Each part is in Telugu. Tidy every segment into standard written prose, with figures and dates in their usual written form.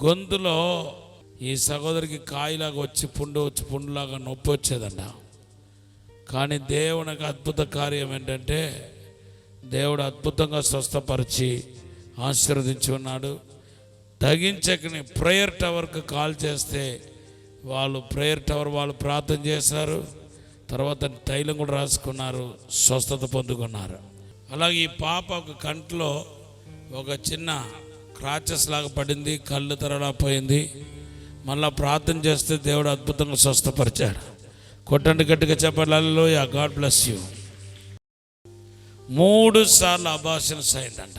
గొంతులో ఈ సహోదరికి కాయలాగా వచ్చి పుండులాగా నొప్పి వచ్చేదంట. కానీ దేవునికి అద్భుత కార్యం ఏంటంటే దేవుడు అద్భుతంగా స్వస్థపరిచి ఆశీర్వదించి ఉన్నాడు. తగ్గించకని ప్రేయర్ టవర్కి కాల్ చేస్తే ప్రేయర్ టవర్ వాళ్ళు ప్రార్థన చేశారు. తర్వాత తైలం కూడా రాసుకున్నారు, స్వస్థత పొందుకున్నారు. అలాగే ఈ పాప ఒక కంట్లో ఒక చిన్న క్రాచెస్ లాగా పడింది, కళ్ళు తెరలా పోయింది. మళ్ళీ ప్రార్థన చేస్తే దేవుడు అద్భుతంగా స్వస్థపరిచాడు. కొట్టండి గట్టిగా చెప్పండి హల్లెలూయా, గాడ్ బ్లెస్ యూ. 3 సార్లు అబార్షన్స్ అయిందంట.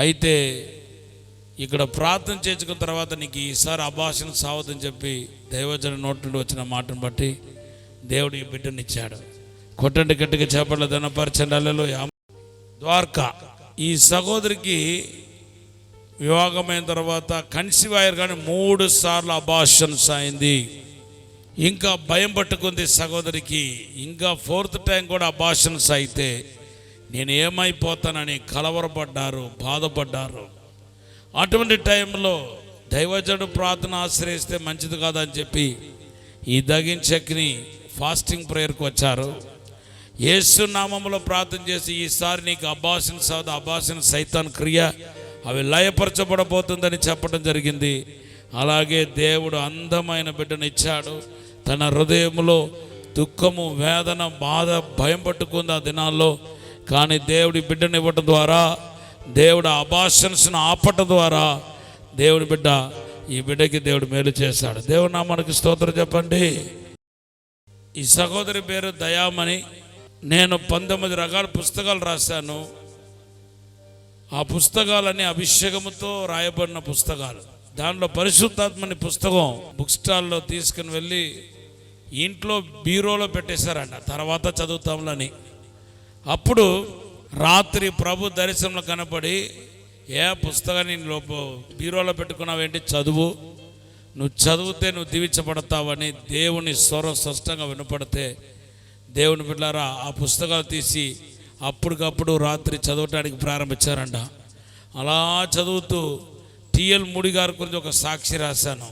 అయితే ఇక్కడ ప్రార్థన చేసుకున్న తర్వాత నీకు ఈసారి అబార్షన్ సావదని చెప్పి దైవజన నోటి నుండి వచ్చిన మాటను బట్టి దేవుడు ఈ బిడ్డనిచ్చాడు. కొట్టండి గట్టిగా చెప్పండి, ధనపరచండి హల్లెలూయా. ద్వారకా ఈ సహోదరికి వివాహమైన తర్వాత కన్సీవ్ అయ్యారు, కానీ 3 సార్లు అబార్షన్స్ అయింది. ఇంకా భయం పట్టుకుంది సహోదరికి. ఇంకా 4th టైం కూడా అబార్షన్స్ అయితే నేను ఏమైపోతానని కలవరపడ్డారు, బాధపడ్డారు. అటువంటి టైంలో దైవజనుడు ప్రార్థన ఆశ్రయిస్తే మంచిది కాదని చెప్పి ఈ దగించక్ని ఫాస్టింగ్ ప్రేయర్కి వచ్చారు. యేసు నామములో ప్రార్థన చేసి ఈసారి నీకు అబార్షన్ సైతాన్ క్రియ అవి లయపరచబడబోతుందని చెప్పడం జరిగింది. అలాగే దేవుడు అందమైన బిడ్డనిచ్చాడు. తన హృదయంలో దుఃఖము, వేదన, బాధ, భయం పట్టుకుంది ఆ దినాల్లో. కానీ దేవుడి బిడ్డని ఇవ్వటం ద్వారా, దేవుడు అబార్షన్స్ను ఆపటం ద్వారా ఈ బిడ్డకి దేవుడు మేలు చేశాడు. దేవుడు నామానికి స్తోత్రం చెప్పండి. ఈ సహోదరి పేరు దయామణి. నేను 19 రకాల పుస్తకాలు రాశాను. ఆ పుస్తకాలన్నీ అభిషేకముతో రాయబడిన పుస్తకాలు. దాంట్లో పరిశుద్ధాత్మని పుస్తకం బుక్ స్టాల్లో తీసుకుని వెళ్ళి ఇంట్లో బీరోలో పెట్టేశారంట. తర్వాత చదువుతాంలని. అప్పుడు రాత్రి ప్రభు దర్శనంలో కనపడి, పుస్తకాన్ని బీరోలో పెట్టుకున్నావేంటి, చదువు, నువ్వు చదివితే నువ్వు దీవించబడతావని దేవుని స్వరం స్పష్టంగా వినపడితే దేవుని బిడ్డలారా ఆ పుస్తకాలు తీసి అప్పటికప్పుడు రాత్రి చదవటానికి ప్రారంభించారంట. అలా చదువుతూ టిఎల్ మూడి గారి గురించి ఒక సాక్షి రాశాను.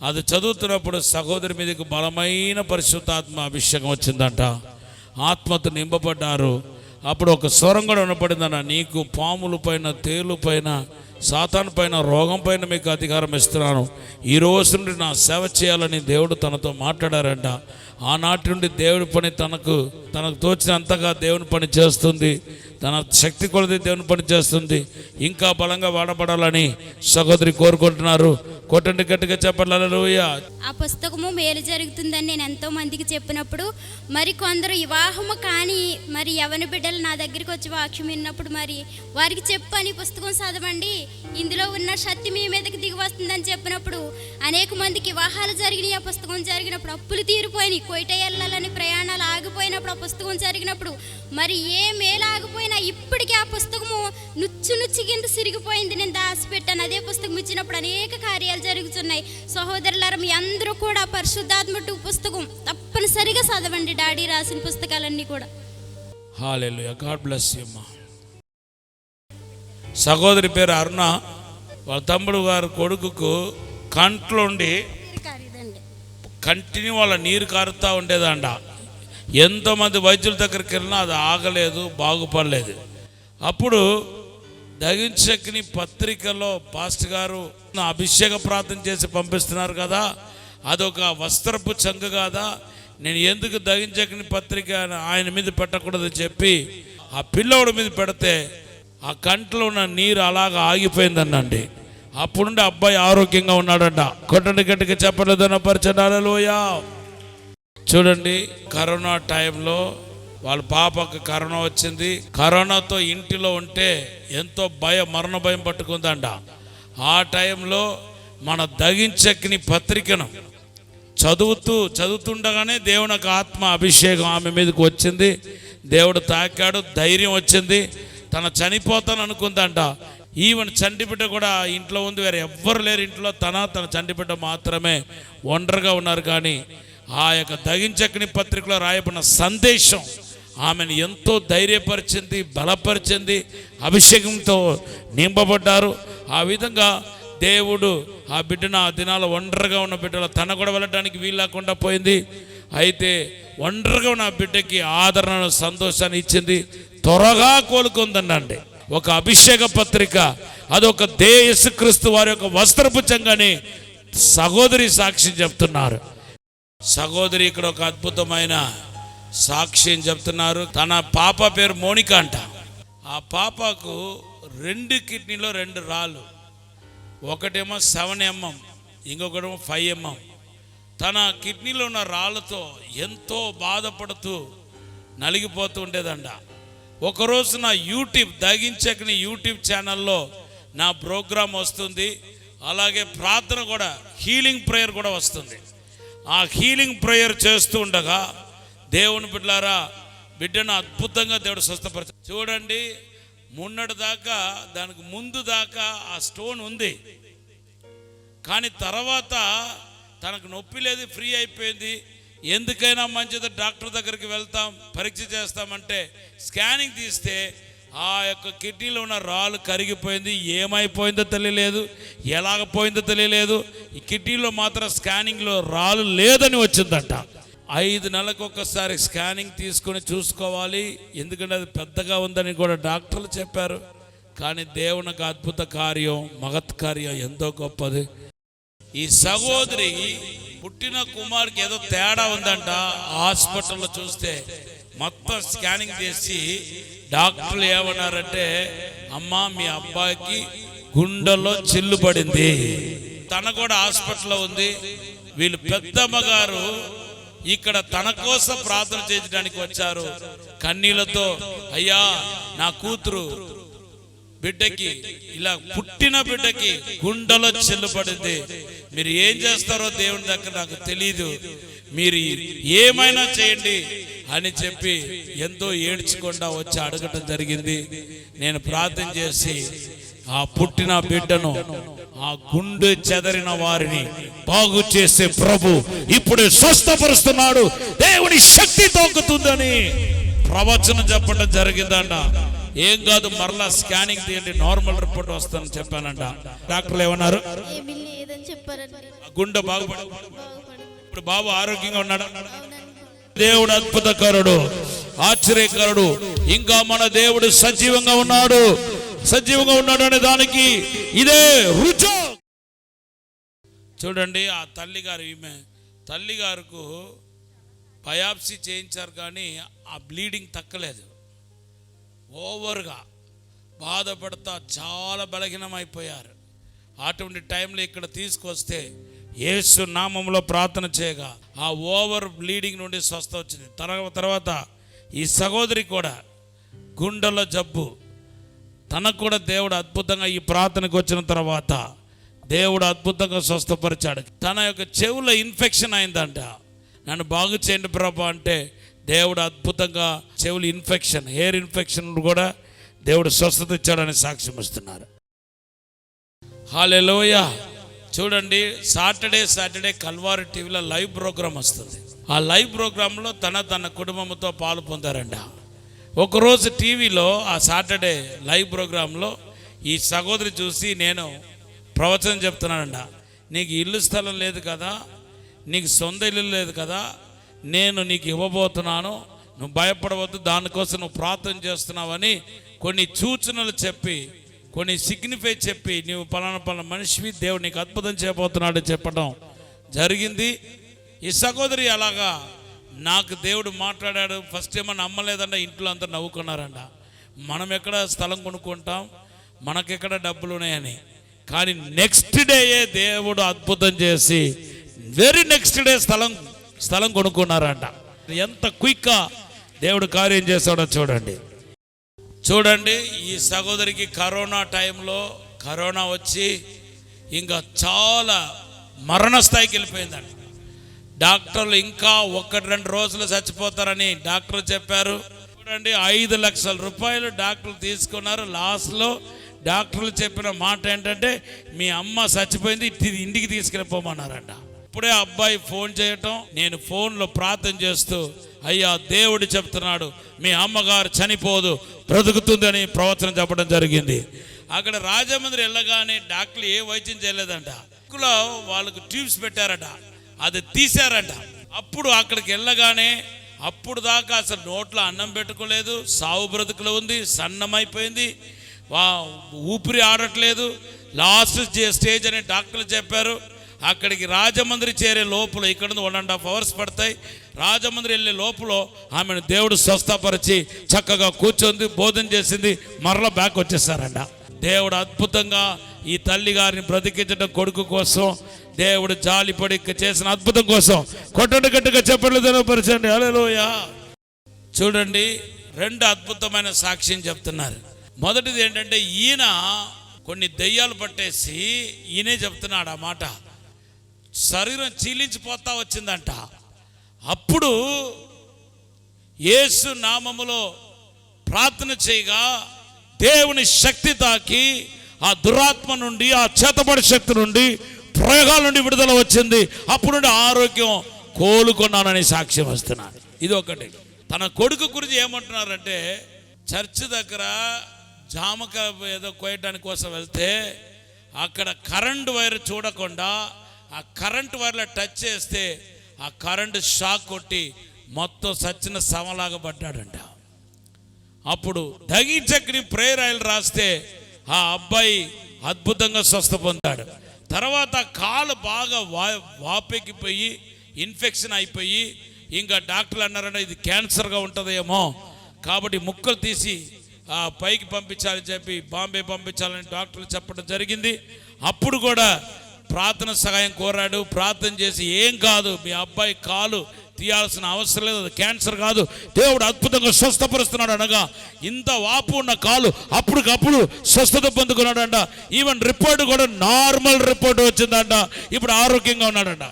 అది చదువుతున్నప్పుడు సహోదరి మీదకి బలమైన పరిశుద్ధాత్మ అభిషేకం వచ్చిందంట. ఆత్మతో నింపబడ్డారు. అప్పుడు ఒక స్వరం కూడా వినపడిందన్న, నీకు పాముల పైన, తేలు పైన, సాతాను పైన, రోగం పైన మీకు అధికారం ఇస్తున్నాను. ఈ రోజు నుండి నా సేవ చేయాలని దేవుడు తనతో మాట్లాడారంట. ఆనాటి నుండి దేవుడి పని తనకు తోచినంతగా దేవుని పని చేస్తుంది. తన శక్తి కొలది దేవుని పని చేస్తుంది. ఇంకా బలంగా వాడబడాలని సహోదరి కోరుకుంటున్నారు. కొట్టండి గట్టిగా చెప్పండి హల్లెలూయా. ఆ పుస్తకము మేలు జరుగుతుందని నేను ఎంతో మందికి చెప్పినప్పుడు, మరి కొందరు వివాహము కానీ మరి యవన బిడ్డలు నా దగ్గరికి వచ్చి వాక్యం విన్నప్పుడు మరి వారికి చెప్పని పుస్తకం చదవండి, ఇందులో ఉన్న శక్తి మీ మీదకి దిగి వస్తుందని చెప్పినప్పుడు అనేక మందికి వివాహాలు జరిగినాయి. ఆ పుస్తకం జరిగినప్పుడు అప్పులు తీరిపోయినాయి. కోయిట వెళ్ళాలని ప్రయాణాలు ఆగిపోయినప్పుడు ఆ పుస్తకం జరిగినప్పుడు మరి ఏ మేలు ఆగిపోయినా ఇప్పటికీ ఆ పుస్తకము నుచ్చు కింద సిరిగిపోయింది. నేను దాచిపెట్టాను. అదే పుస్తకం ఇచ్చినప్పుడు అనేక కార్యాలు జరుగుతున్నాయి. సహోదరులారా, మీ అందరూ కూడా పరిశుద్ధాత్మ పుస్తకం తప్పనిసరిగా చదవండి. డాడీ రాసిన పుస్తకాలన్నీ కూడా. హల్లెలూయా, గాడ్ బ్లెస్ యు అమ్మా. సహోదరి పేరు అరుణ. వాళ్ళ తమ్ముడు గారు కొడుకుకు కంట్లో ఉండి కంటిన్యూ వాళ్ళ నీరు కారుతూ ఉండేదంట. ఎంతోమంది వైద్యుల దగ్గరికి వెళ్ళినా అది ఆగలేదు, బాగుపడలేదు. అప్పుడు దగించక్ని పత్రికలో పాస్టర్ గారు అభిషేక ప్రార్థన చేసి పంపిస్తున్నారు కదా, అదొక వస్త్రపు చంగ కదా, నేను ఎందుకు దగించక్ని పత్రిక ఆయన మీద పెట్టకూడదని చెప్పి ఆ పిల్లోడి మీద పెడితే ఆ కంట్లో ఉన్న నీరు అలాగా ఆగిపోయిందనండి. అప్పుడుండి అబ్బాయి ఆరోగ్యంగా ఉన్నాడంట. కొట్టండి గట్టిగా చెప్పలేదన్న పరిచయాలలోయా. చూడండి, కరోనా టైంలో వాళ్ళ పాపకు కరోనా వచ్చింది. కరోనాతో ఇంటిలో ఉంటే ఎంతో మరణ భయం పట్టుకుందంట. ఆ టైంలో మన దగించక్ని పత్రికను చదువుతుండగానే దేవుని యొక్క ఆత్మ అభిషేకం ఆమె మీదకి వచ్చింది. దేవుడు తాకాడు, ధైర్యం వచ్చింది. తన చనిపోతాను అనుకుందంట. ఈవెన్ చంటిబిడ్డ కూడా ఇంట్లో ఉంది, వేరే ఎవ్వరు లేరు ఇంట్లో. తన చంటిబిడ్డ మాత్రమే ఒంటరిగా ఉన్నారు. కానీ ఆ యొక్క దగించక్ని పత్రికలో రాయబడిన సందేశం ఆమెను ఎంతో ధైర్యపరిచింది, బలపరిచింది, అభిషేకంతో నింపబడ్డారు. ఆ విధంగా దేవుడు ఆ బిడ్డను ఆ దినాల ఒంటరిగా ఉన్న బిడ్డలు తన కూడా వెళ్ళడానికి వీలు లేకుండా పోయింది. అయితే ఒంటరిగా ఉన్న ఆ బిడ్డకి ఆదరణ సంతోషాన్ని ఇచ్చింది, త్వరగా కోలుకుందండి. ఒక అభిషేక పత్రిక, అదొక యేసుక్రీస్తు వారి యొక్క వస్త్రపు చెంగని సహోదరి సాక్ష్యం చెప్తున్నారు. సహోదరి ఇక్కడ ఒక అద్భుతమైన సాక్ష్యం చెప్తున్నారు. తన పాప పేరు మోనిక అంట. ఆ పాపకు 2 కిడ్నీలో 2 రాళ్ళు, ఒకటేమో 7 mm, ఇంకొకటేమో 5 mm. తన కిడ్నీలో ఉన్న రాళ్ళతో ఎంతో బాధపడుతూ నలిగిపోతూ ఉండేదంట. ఒకరోజు నా యూట్యూబ్ ఛానల్లో నా ప్రోగ్రాం వస్తుంది, అలాగే ప్రార్థన కూడా, హీలింగ్ ప్రేయర్ కూడా వస్తుంది. ఆ హీలింగ్ ప్రేయర్ చేస్తూ ఉండగా దేవుని బిడ్డలారా, బిడ్డను అద్భుతంగా దేవుడు స్వస్థపరిచాడు. చూడండి, మొన్నటి దాకా, దానికి ముందు దాకా ఆ స్టోన్ ఉంది, కానీ తర్వాత తనకు నొప్పి లేదు, ఫ్రీ అయిపోయింది. ఎందుకైనా మంచిది డాక్టర్ దగ్గరికి వెళ్తాం, పరీక్ష చేస్తామంటే స్కానింగ్ తీస్తే ఆ యొక్క కిడ్నీలో ఉన్న రాళ్ళు కరిగిపోయింది. ఏమైపోయిందో తెలియలేదు, ఎలాగ పోయిందో తెలియలేదు. ఈ కిడ్నీలో మాత్రం స్కానింగ్లో రాళ్ళు లేదని వచ్చిందంట. 5 నెలలకు ఒక్కసారి స్కానింగ్ తీసుకొని చూసుకోవాలి, ఎందుకంటే అది పెద్దగా ఉందని కూడా డాక్టర్లు చెప్పారు. కానీ దేవునికి అద్భుత కార్యం, మహత్ కార్యం ఎంతో గొప్పది. ఈ సహోదరి పుట్టిన కుమారుకి ఏదో తేడా ఉందంట. హాస్పిటల్లో చూస్తే మొత్తం స్కానింగ్ చేసి డాక్టర్లు ఏమన్నారంటే, అమ్మా మీ అబ్బాయికి గుండెలో చిల్లు పడింది. తన కూడా హాస్పిటల్లో ఉంది. వీళ్ళు పెద్దమ్మ గారు ఇక్కడ తన కోసం ప్రార్థన చేయడానికి వచ్చారు. కన్నీళ్లతో, అయ్యా నా కూతురు బిడ్డకి, ఇలా పుట్టిన బిడ్డకి గుండెలో చెల్లుపడింది, మీరు ఏం చేస్తారో దేవుని దగ్గర నాకు తెలియదు, మీరు ఏమైనా చేయండి అని చెప్పి ఎంతో ఏడ్చుకుండా వచ్చి అడగటం జరిగింది. నేను ప్రార్థన చేసి ఆ పుట్టిన బిడ్డను, ఆ గుండె చెదరిన వారిని బాగు చేసే ప్రభు ఇప్పుడు స్వస్థపరుస్తున్నాడు, దేవుని శక్తి తోకుతుందని ప్రవచనం చెప్పడం జరిగిందంట. ఏం కాదు, మరలా స్కానింగ్ తీయండి, నార్మల్ రిపోర్ట్ వస్తుందని చెప్పానంట. డాక్టర్లు ఏమన్నారు? గుండె బాగుపడి ఇప్పుడు బాబు ఆరోగ్యంగా ఉన్నాడు. దేవుడు అద్భుతకరుడు, ఆశ్చర్యకరుడు. ఇంకా మన దేవుడు సజీవంగా ఉన్నాడు అనే దానికి ఇదే రుజువు. చూడండి, ఆ తల్లిగారుకు బయాప్సీ చేయించారు, కానీ ఆ బ్లీడింగ్ తక్కలేదు. ఓవర్గా బాధపడతా చాలా బలహీనమైపోయారు. అటువంటి టైంలో ఇక్కడ తీసుకొస్తే యేసు నామంలో ప్రార్థన చేయగా ఆ ఓవర్ బ్లీడింగ్ నుండి స్వస్థ వచ్చింది. తర్వాత ఈ సహోదరి కూడా గుండెలో జబ్బు, తనకు కూడా దేవుడు అద్భుతంగా ఈ ప్రార్థనకు వచ్చిన తర్వాత దేవుడు అద్భుతంగా స్వస్థపరిచాడు. తన యొక్క చెవులో ఇన్ఫెక్షన్ అయిందంట. నన్ను బాగు చేయండి ప్రభా అంటే దేవుడు అద్భుతంగా చెవులు ఇన్ఫెక్షన్, హెయిర్ ఇన్ఫెక్షన్ కూడా దేవుడు స్వస్థత ఇచ్చాడని సాక్ష్యం ఇస్తున్నారు. హల్లెలూయా. చూడండి, సాటర్డే కల్వారి టీవీలో లైవ్ ప్రోగ్రాం వస్తుంది. ఆ లైవ్ ప్రోగ్రాంలో తన కుటుంబంతో పాలు పొందారంట. ఒకరోజు టీవీలో ఆ సాటర్డే లైవ్ ప్రోగ్రాంలో ఈ సహోదరి చూసి, నేను ప్రవచనం చెప్తున్నానంట, నీకు ఇల్లు స్థలం లేదు కదా, నీకు సొంత ఇల్లు లేదు కదా, నేను నీకు ఇవ్వబోతున్నాను, నువ్వు భయపడవద్దు, దానికోసం నువ్వు ప్రార్థన చేస్తున్నావని కొన్ని సూచనలు చెప్పి, కొన్ని సిగ్నిఫై చెప్పి, నువ్వు పలానా మనిషివి, దేవుడు నీకు అద్భుతం చేయబోతున్నాడు చెప్పడం జరిగింది. ఈ సహోదరి అలాగా నాకు దేవుడు మాట్లాడాడు. ఫస్ట్ ఏమో నమ్మలేదంట, ఇంట్లో అంతా నవ్వుకున్నారంట. మనం ఎక్కడ స్థలం కొనుక్కుంటాం, మనకెక్కడ డబ్బులు ఉన్నాయని. కానీ నెక్స్ట్ డేయే దేవుడు అద్భుతం చేసి వెరీ నెక్స్ట్ డే స్థలం కొనుక్కున్నారంట. ఎంత క్విక్గా దేవుడు కార్యం చేశాడో చూడండి. ఈ సహోదరికి కరోనా టైంలో కరోనా వచ్చి ఇంకా చాలా మరణ స్థాయికి వెళ్ళిపోయిందండి. డాక్టర్లు ఇంకా 1-2 రోజులు చచ్చిపోతారని డాక్టర్లు చెప్పారు. చూడండి, 5 లక్షల రూపాయలు డాక్టర్లు తీసుకున్నారు. లాస్ట్లో డాక్టర్లు చెప్పిన మాట ఏంటంటే, మీ అమ్మ చచ్చిపోయింది, ఇంటికి తీసుకెళ్ళిపోమన్నారంట. ఇప్పుడే అబ్బాయి ఫోన్ చేయటం, నేను ఫోన్లో ప్రార్థన చేస్తూ, అయ్యా దేవుడు చెప్తున్నాడు మీ అమ్మగారు చనిపోదు, బ్రతుకుతుందని ప్రవచనం చెప్పడం జరిగింది. అక్కడ రాజమండ్రి వెళ్ళగానే డాక్టర్లు ఏ వైద్యం చేయలేదంట. వాళ్ళకు ట్యూబ్స్ పెట్టారట, అది తీశారంట. అప్పుడు అక్కడికి వెళ్ళగానే అప్పుడు దాకా అసలు నోట్లో అన్నం పెట్టుకోలేదు, సావు బ్రతుకులో ఉంది, సన్నమైపోయింది, ఊపిరి ఆడట్లేదు, లాస్ట్ స్టేజ్ అని డాక్టర్లు చెప్పారు. అక్కడికి రాజమండ్రి చేరే లోపల ఇక్కడ నుంచి 1.5 hours పడతాయి. రాజమండ్రి వెళ్ళే లోపల ఆమెను దేవుడు స్వస్థపరిచి చక్కగా కూర్చొంది, భోజనం చేసింది, మరలా బ్యాక్ వచ్చేసారంట. దేవుడు అద్భుతంగా ఈ తల్లి గారిని బ్రతికించడం కొడుకు కోసం దేవుడు జాలిపడి చేసిన అద్భుతం కోసం కొట్టండి గట్టిగా చెప్పండి, తెలియపరచండి. హల్లెలూయా. చూడండి, 2 అద్భుతమైన సాక్ష్యం చెప్తున్నారు. మొదటిది ఏంటంటే, ఈయన కొన్ని దెయ్యాలు పట్టేసి ఈయనే చెప్తున్నాడు ఆ మాట, శరీరం చీలించిపోతా వచ్చిందంట. అప్పుడు యేసు నామములో ప్రార్థన చేయగా దేవుని శక్తి తాకి ఆ దురాత్మ నుండి, ఆ చేతబడి శక్తి నుండి, ప్రయోగాల నుండి విడుదల వచ్చింది. అప్పుడు నుండి ఆరోగ్యం కోలుకున్నానని సాక్ష్యం వస్తున్నాడు. ఇది ఒకటి. తన కొడుకు గురించి ఏమంటున్నారంటే, చర్చ్ దగ్గర జామకాయ ఏదో కోయడానికి కోసం వెళ్తే అక్కడ కరెంటు వైర్ చూడకుండా ఆ కరెంటు వైర్లో టచ్ చేస్తే ఆ కరెంటు షాక్ కొట్టి మొత్తం సచ్చిన శవంలాగా పడ్డాడంట. అప్పుడు దగించక్కని ప్రేయర్ ఆయిల్ రాస్తే ఆ అబ్బాయి అద్భుతంగా స్వస్థ పొందాడు. తర్వాత కాలు బాగా వాపెక్కిపోయి ఇన్ఫెక్షన్ అయిపోయి ఇంకా డాక్టర్లు అన్నారంటే ఇది క్యాన్సర్గా ఉంటుందేమో, కాబట్టి ముక్కలు తీసి పైకి పంపించాలని చెప్పి బాంబే పంపించాలని డాక్టర్లు చెప్పడం జరిగింది. అప్పుడు కూడా ప్రార్థన సహాయం కోరాడు. ప్రార్థన చేసి ఏం కాదు, మీ అబ్బాయి కాలు తీయాల్సిన అవసరం లేదు, అది క్యాన్సర్ కాదు, దేవుడు అద్భుతంగా స్వస్థపరుస్తున్నాడు అనగా ఇంత వాపు ఉన్న కాలు అప్పటికప్పుడు స్వస్థత పొందుకున్నాడంట. ఈవెన్ రిపోర్ట్ కూడా నార్మల్ రిపోర్ట్ వచ్చిందంట. ఇప్పుడు ఆరోగ్యంగా ఉన్నాడంట.